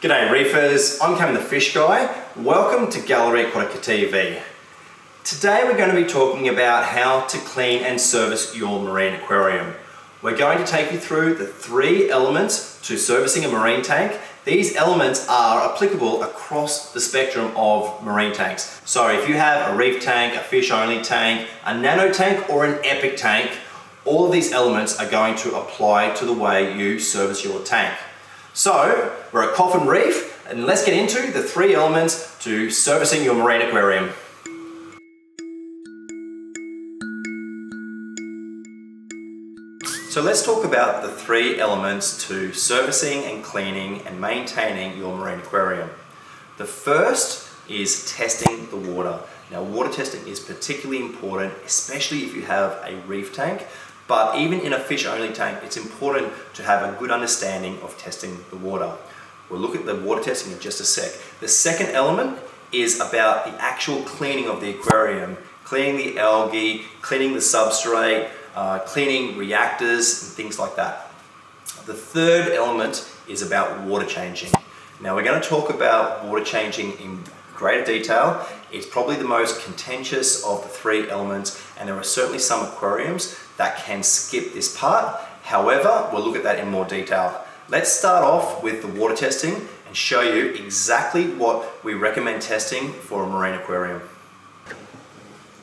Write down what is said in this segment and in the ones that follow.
G'day reefers, I'm Cameron the Fish Guy. Welcome to Gallery Aquatica TV. Today we're going to be talking about how to clean and service your marine aquarium. We're going to take you through the 3 elements to servicing a marine tank. These elements are applicable across the spectrum of marine tanks. So if you have a reef tank, a fish only tank, a nano tank or an epic tank, all of these elements are going to apply to the way you service your tank. So we're at Coffin Reef and let's get into the 3 elements to servicing your marine aquarium. So let's talk about the 3 elements to servicing and cleaning and maintaining your marine aquarium. The first is testing the water. Now water testing is particularly important, especially if you have a reef tank, but even in a fish only tank, it's important to have a good understanding of testing the water. We'll look at the water testing in just a sec. The second element is about the actual cleaning of the aquarium, cleaning the algae, cleaning the substrate, cleaning reactors and things like that. The third element is about water changing. Now we're going to talk about water changing in greater detail. It's probably the most contentious of the 3 elements, and there are certainly some aquariums that can skip this part. However, we'll look at that in more detail. Let's start off with the water testing and show you exactly what we recommend testing for a marine aquarium.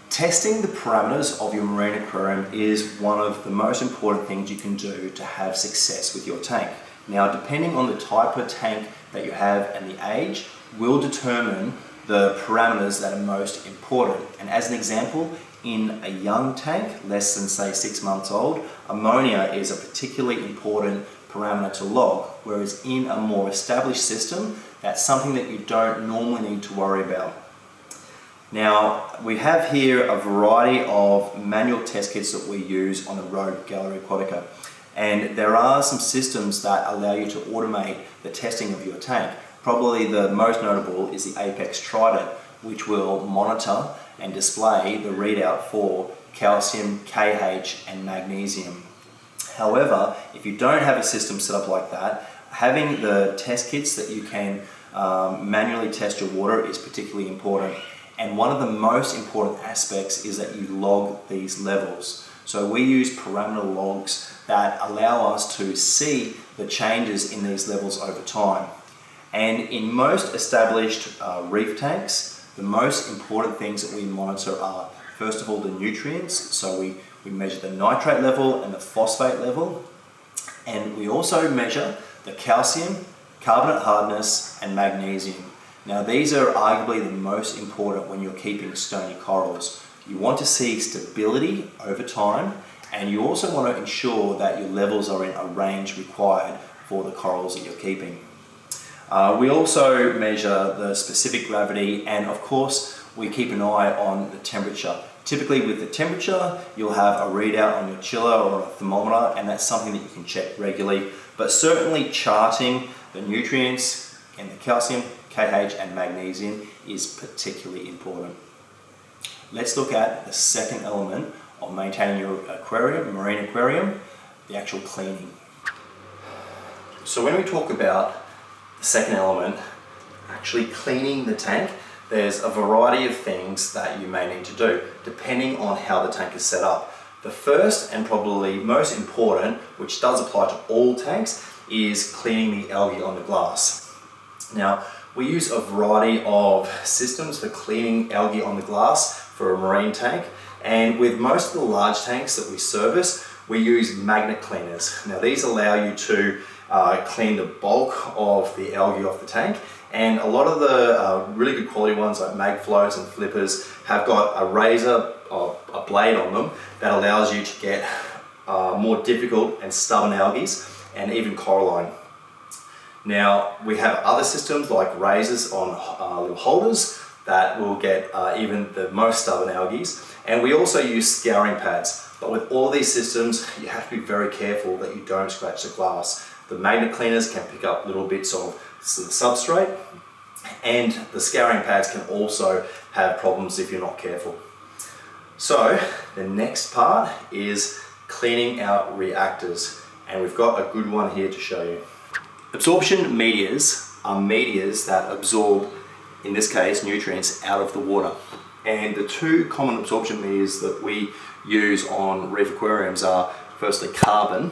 Testing the parameters of your marine aquarium is one of the most important things you can do to have success with your tank. Now, depending on the type of tank that you have and the age, will determine the parameters that are most important. And as an example, in a young tank, less than say 6 months old, ammonia is a particularly important parameter to log, whereas in a more established system, that's something that you don't normally need to worry about. Now, we have here a variety of manual test kits that we use on the road at Gallery Aquatica. And there are some systems that allow you to automate the testing of your tank. Probably the most notable is the Apex Trident, which will monitor and display the readout for calcium, KH and magnesium. However, if you don't have a system set up like that, having the test kits that you can manually test your water is particularly important. And one of the most important aspects is that you log these levels. So we use parameter logs that allow us to see the changes in these levels over time. And in most established reef tanks, the most important things that we monitor are, first of all, the nutrients. So we measure the nitrate level and the phosphate level. And we also measure the calcium, carbonate hardness, and magnesium. Now these are arguably the most important when you're keeping stony corals. You want to see stability over time, and you also want to ensure that your levels are in a range required for the corals that you're keeping. We also measure the specific gravity, and of course we keep an eye on the temperature. Typically with the temperature, you'll have a readout on your chiller or a thermometer, and that's something that you can check regularly. But certainly charting the nutrients and the calcium, KH and magnesium is particularly important. Let's look at the second element of maintaining your aquarium, marine aquarium, the actual cleaning. So when we talk about the second element, actually cleaning the tank, there's a variety of things that you may need to do depending on how the tank is set up. The first and probably most important, which does apply to all tanks, is cleaning the algae on the glass. Now, we use a variety of systems for cleaning algae on the glass for a marine tank, and with most of the large tanks that we service, we use magnet cleaners. Now these allow you to clean the bulk of the algae off the tank, and a lot of the really good quality ones like MagFlows and Flippers have got a razor or a blade on them that allows you to get more difficult and stubborn algae and even coralline. Now we have other systems like razors on little holders that will get even the most stubborn algae, and we also use scouring pads. But with all these systems, you have to be very careful that you don't scratch the glass. The magnet cleaners can pick up little bits of the substrate, and the scouring pads can also have problems if you're not careful. So the next part is cleaning out reactors, and we've got a good one here to show you. Absorption medias are medias that absorb, in this case, nutrients out of the water. And the two common absorption medias that we use on reef aquariums are firstly carbon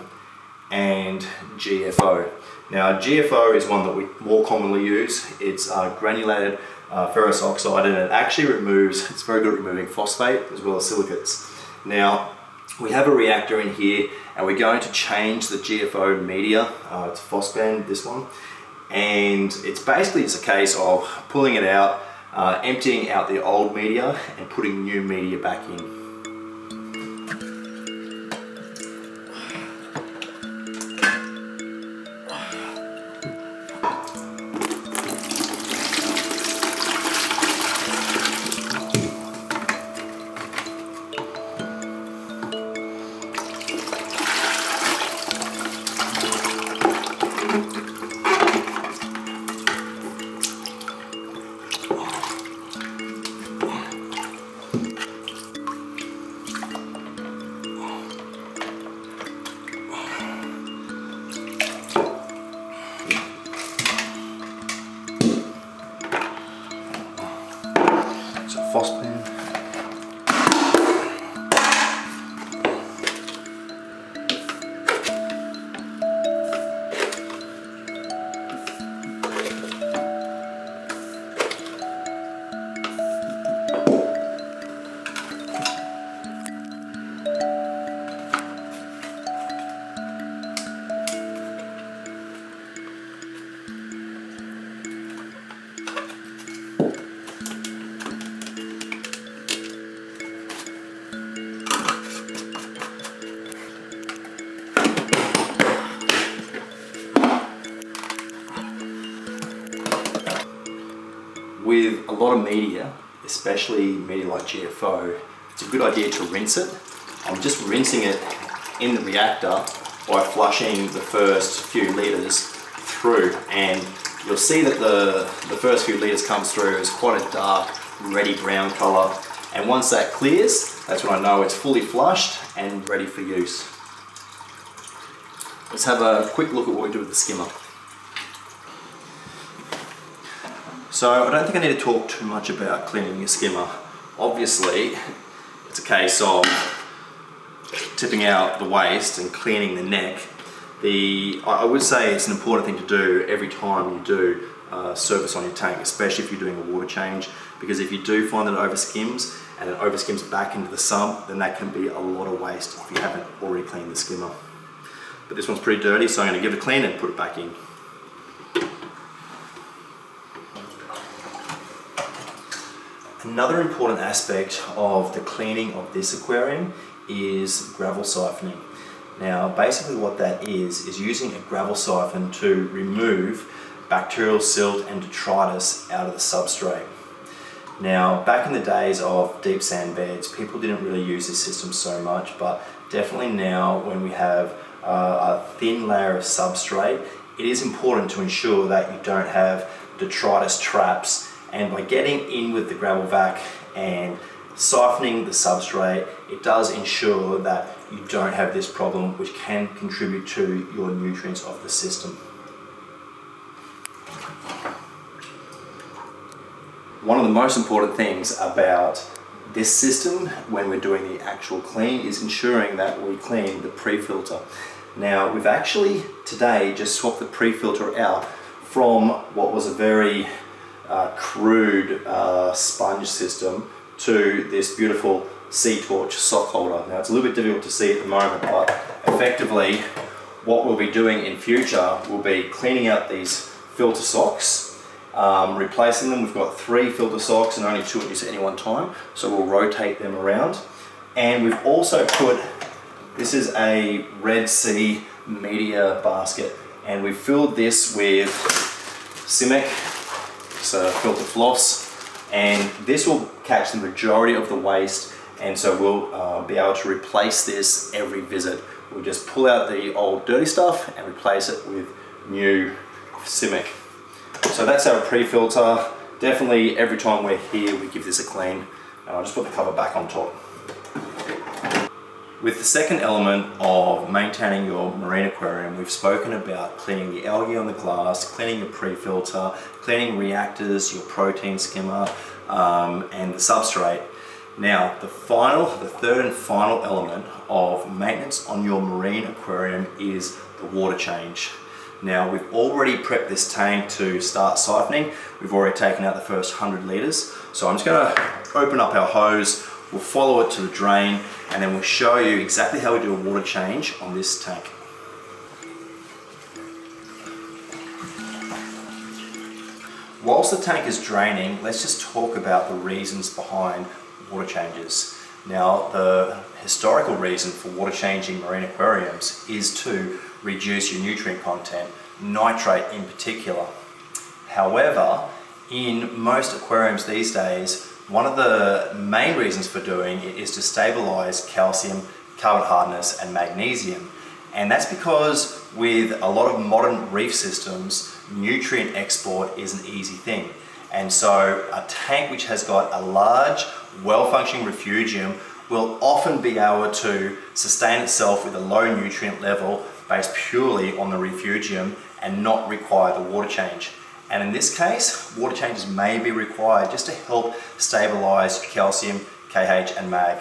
and GFO. Now GFO is one that we more commonly use. It's granulated ferrous oxide, and it actually removes, it's very good at removing phosphate as well as silicates. Now we have a reactor in here and we're going to change the GFO media. It's phosphan, this one, and it's basically just a case of pulling it out, emptying out the old media and putting new media back in. Phosphan. With a lot of media, especially media like GFO, it's a good idea to rinse it. I'm just rinsing it in the reactor by flushing the first few litres through, and you'll see that the first few litres comes through as quite a dark, reddy brown colour, and once that clears, that's when I know it's fully flushed and ready for use. Let's have a quick look at what we do with the skimmer. So I don't think I need to talk too much about cleaning your skimmer. Obviously, it's a case of tipping out the waste and cleaning the neck. I would say it's an important thing to do every time you do service on your tank, especially if you're doing a water change, because if you do find that it overskims and it overskims back into the sump, then that can be a lot of waste if you haven't already cleaned the skimmer. But this one's pretty dirty, so I'm going to give it a clean and put it back in. Another important aspect of the cleaning of this aquarium is gravel siphoning. Now basically what that is using a gravel siphon to remove bacterial silt and detritus out of the substrate. Now back in the days of deep sand beds, people didn't really use this system so much, but definitely now when we have a thin layer of substrate, it is important to ensure that you don't have detritus traps. And by getting in with the gravel vac and siphoning the substrate, it does ensure that you don't have this problem, which can contribute to your nutrients of the system. One of the most important things about this system when we're doing the actual clean is ensuring that we clean the pre-filter. Now we've actually today just swapped the pre-filter out from what was a very crude sponge system to this beautiful sea torch sock holder. Now it's a little bit difficult to see at the moment, but effectively what we'll be doing in future will be cleaning out these filter socks, replacing them. We've got 3 filter socks and only 2 at use at any one time, so we'll rotate them around. And we've also put, this is a Red Sea media basket, and we've filled this with Simic, so filter floss, and this will catch the majority of the waste, and so we'll be able to replace this every visit. We'll just pull out the old dirty stuff and replace it with new Simic. So that's our pre-filter. Definitely every time we're here we give this a clean, and I'll just put the cover back on top. With the second element of maintaining your marine aquarium, we've spoken about cleaning the algae on the glass, cleaning your pre-filter, cleaning reactors, your protein skimmer, and the substrate. Now, the third and final element of maintenance on your marine aquarium is the water change. Now, we've already prepped this tank to start siphoning. We've already taken out the first 100 litres. So I'm just going to open up our hose, we'll follow it to the drain, and then we'll show you exactly how we do a water change on this tank. Whilst the tank is draining, let's just talk about the reasons behind water changes. Now, the historical reason for water changing marine aquariums is to reduce your nutrient content, nitrate in particular. However, in most aquariums these days, one of the main reasons for doing it is to stabilize calcium, carbon hardness, and magnesium. And that's because with a lot of modern reef systems, nutrient export is an easy thing. And so a tank which has got a large, well-functioning refugium will often be able to sustain itself with a low nutrient level based purely on the refugium and not require the water change. And in this case, water changes may be required just to help stabilize calcium, KH, and mag.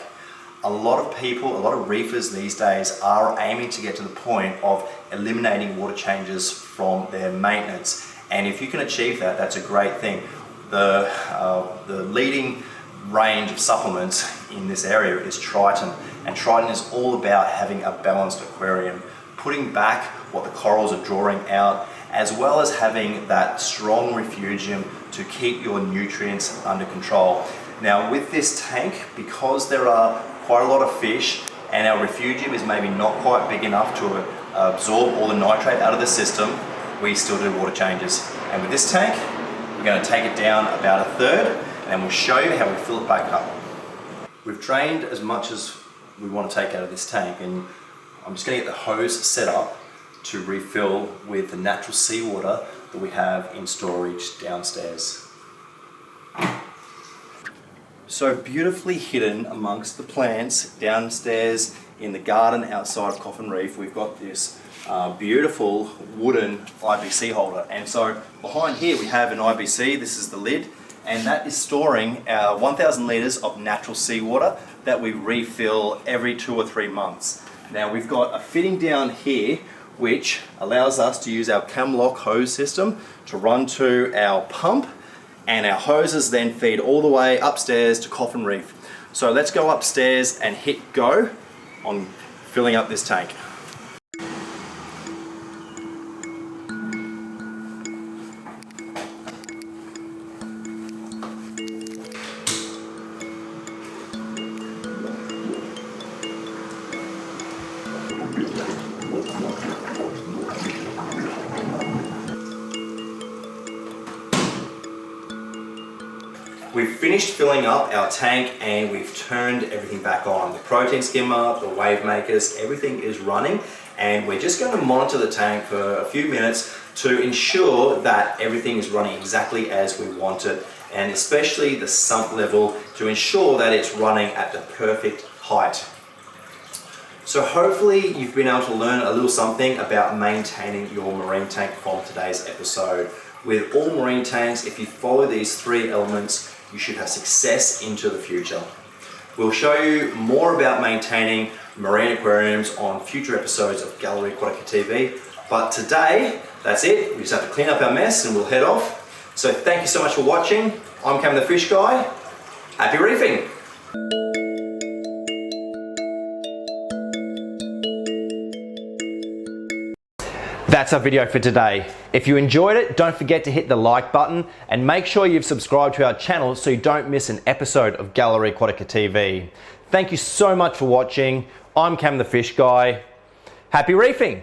A lot of people, a lot of reefers these days are aiming to get to the point of eliminating water changes from their maintenance. And if you can achieve that, that's a great thing. The leading range of supplements in this area is Triton. And Triton is all about having a balanced aquarium, putting back what the corals are drawing out, as well as having that strong refugium to keep your nutrients under control. Now with this tank, because there are quite a lot of fish and our refugium is maybe not quite big enough to absorb all the nitrate out of the system, we still do water changes. And with this tank, we're going to take it down about a third, and then we'll show you how we fill it back up. We've drained as much as we want to take out of this tank, and I'm just going to get the hose set up to refill with the natural seawater that we have in storage downstairs. So beautifully hidden amongst the plants downstairs in the garden outside of Coffin Reef, we've got this beautiful wooden IBC holder. And so behind here we have an IBC, this is the lid, and that is storing our 1,000 litres of natural seawater that we refill every 2 or 3 months. Now we've got a fitting down here which allows us to use our Camlock hose system to run to our pump, and our hoses then feed all the way upstairs to Coffin Reef. So let's go upstairs and hit go on filling up this tank. We've finished filling up our tank and we've turned everything back on. The protein skimmer, the wave makers, everything is running, and we're just going to monitor the tank for a few minutes to ensure that everything is running exactly as we want it, and especially the sump level to ensure that it's running at the perfect height. So hopefully you've been able to learn a little something about maintaining your marine tank from today's episode. With all marine tanks, if you follow these 3 elements, you should have success into the future. We'll show you more about maintaining marine aquariums on future episodes of Gallery Aquatica TV, but today, that's it. We just have to clean up our mess and we'll head off. So thank you so much for watching. I'm Cam the Fish Guy. Happy reefing! That's our video for today. If you enjoyed it, don't forget to hit the like button and make sure you've subscribed to our channel so you don't miss an episode of Gallery Aquatica TV. Thank you so much for watching. I'm Cam the Fish Guy. Happy reefing!